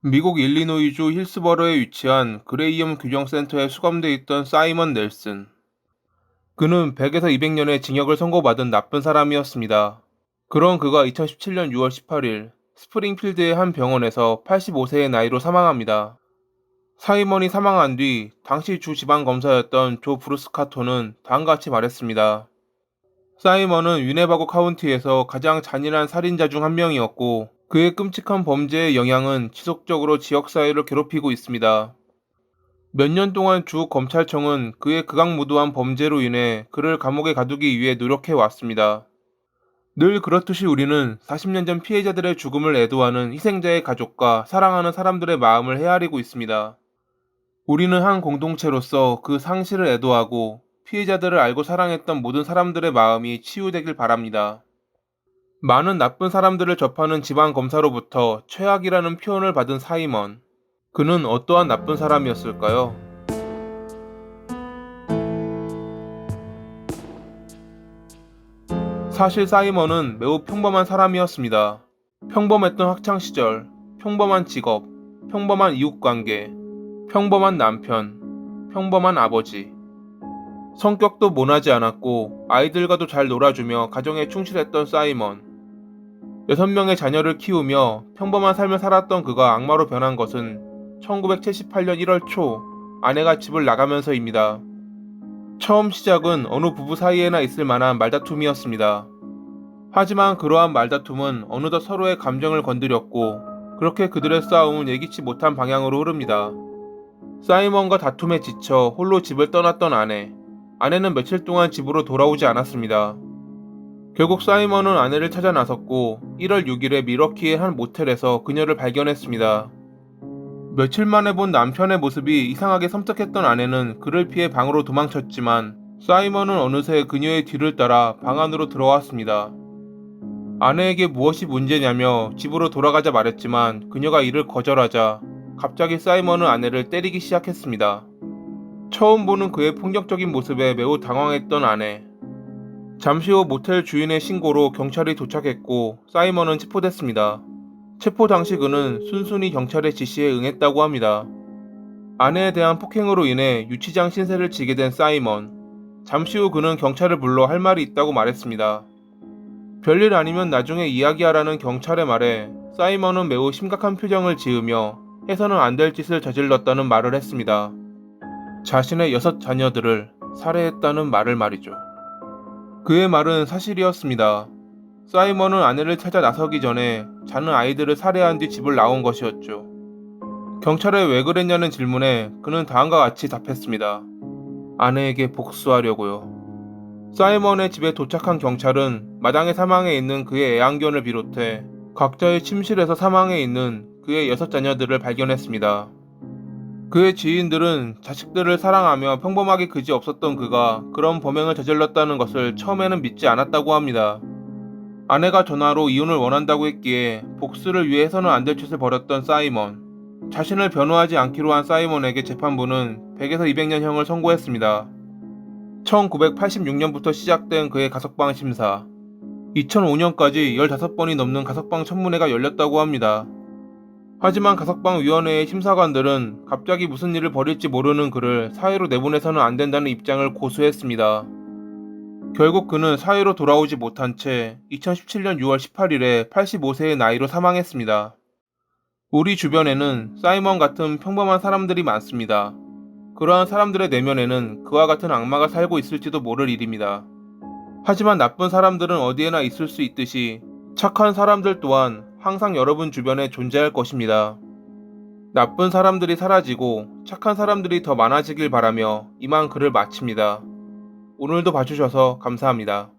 미국 일리노이주 힐스버러에 위치한 그레이엄 규정센터에 수감돼 있던 사이먼 넬슨. 그는 100에서 200년의 징역을 선고받은 나쁜 사람이었습니다. 그런 그가 2017년 6월 18일 스프링필드의 한 병원에서 85세의 나이로 사망합니다. 사이먼이 사망한 뒤 당시 주 지방검사였던 조 브루스 카토는 다음과 같이 말했습니다. 사이먼은 위네바고 카운티에서 가장 잔인한 살인자 중 한 명이었고, 그의 끔찍한 범죄의 영향은 지속적으로 지역사회를 괴롭히고 있습니다. 몇 년 동안 주 검찰청은 그의 극악무도한 범죄로 인해 그를 감옥에 가두기 위해 노력해 왔습니다. 늘 그렇듯이 우리는 40년 전 피해자들의 죽음을 애도하는 희생자의 가족과 사랑하는 사람들의 마음을 헤아리고 있습니다. 우리는 한 공동체로서 그 상실을 애도하고 피해자들을 알고 사랑했던 모든 사람들의 마음이 치유되길 바랍니다. 많은 나쁜 사람들을 접하는 지방검사로부터 최악이라는 표현을 받은 사이먼. 그는 어떠한 나쁜 사람이었을까요? 사실 사이먼은 매우 평범한 사람이었습니다. 평범했던 학창시절, 평범한 직업, 평범한 이웃관계, 평범한 남편, 평범한 아버지. 성격도 모나지 않았고 아이들과도 잘 놀아주며 가정에 충실했던 사이먼. 6명의 자녀를 키우며 평범한 삶을 살았던 그가 악마로 변한 것은 1978년 1월 초 아내가 집을 나가면서입니다. 처음 시작은 어느 부부 사이에나 있을 만한 말다툼이었습니다. 하지만 그러한 말다툼은 어느덧 서로의 감정을 건드렸고, 그렇게 그들의 싸움은 예기치 못한 방향으로 흐릅니다. 사이먼과 다툼에 지쳐 홀로 집을 떠났던 아내. 아내는 며칠 동안 집으로 돌아오지 않았습니다. 결국 사이먼은 아내를 찾아 나섰고 1월 6일에 밀워키의 한 모텔에서 그녀를 발견했습니다. 며칠 만에 본 남편의 모습이 이상하게 섬뜩했던 아내는 그를 피해 방으로 도망쳤지만, 사이먼은 어느새 그녀의 뒤를 따라 방 안으로 들어왔습니다. 아내에게 무엇이 문제냐며 집으로 돌아가자 말했지만 그녀가 이를 거절하자 갑자기 사이먼은 아내를 때리기 시작했습니다. 처음 보는 그의 폭력적인 모습에 매우 당황했던 아내. 잠시 후 모텔 주인의 신고로 경찰이 도착했고 사이먼은 체포됐습니다. 체포 당시 그는 순순히 경찰의 지시에 응했다고 합니다. 아내에 대한 폭행으로 인해 유치장 신세를 지게 된 사이먼. 잠시 후 그는 경찰을 불러 할 말이 있다고 말했습니다. 별일 아니면 나중에 이야기하라는 경찰의 말에 사이먼은 매우 심각한 표정을 지으며 해서는 안 될 짓을 저질렀다는 말을 했습니다. 자신의 6자녀들을 살해했다는 말을 말이죠. 그의 말은 사실이었습니다. 사이먼은 아내를 찾아 나서기 전에 자는 아이들을 살해한 뒤 집을 나온 것이었죠. 경찰에 왜 그랬냐는 질문에 그는 다음과 같이 답했습니다. 아내에게 복수하려고요. 사이먼의 집에 도착한 경찰은 마당에 사망해 있는 그의 애완견을 비롯해 각자의 침실에서 사망해 있는 그의 6자녀들을 발견했습니다. 그의 지인들은 자식들을 사랑하며 평범하게 그지없었던 그가 그런 범행을 저질렀다는 것을 처음에는 믿지 않았다고 합니다. 아내가 전화로 이혼을 원한다고 했기에 복수를 위해서는 안 될 짓을 벌였던 사이먼. 자신을 변호하지 않기로 한 사이먼에게 재판부는 100에서 200년형을 선고했습니다. 1986년부터 시작된 그의 가석방 심사. 2005년까지 15번이 넘는 가석방 청문회가 열렸다고 합니다. 하지만 가석방위원회의 심사관들은 갑자기 무슨 일을 벌일지 모르는 그를 사회로 내보내서는 안 된다는 입장을 고수했습니다. 결국 그는 사회로 돌아오지 못한 채 2017년 6월 18일에 85세의 나이로 사망했습니다. 우리 주변에는 사이먼 같은 평범한 사람들이 많습니다. 그러한 사람들의 내면에는 그와 같은 악마가 살고 있을지도 모를 일입니다. 하지만 나쁜 사람들은 어디에나 있을 수 있듯이 착한 사람들 또한 항상 여러분 주변에 존재할 것입니다. 나쁜 사람들이 사라지고 착한 사람들이 더 많아지길 바라며 이만 글을 마칩니다. 오늘도 봐주셔서 감사합니다.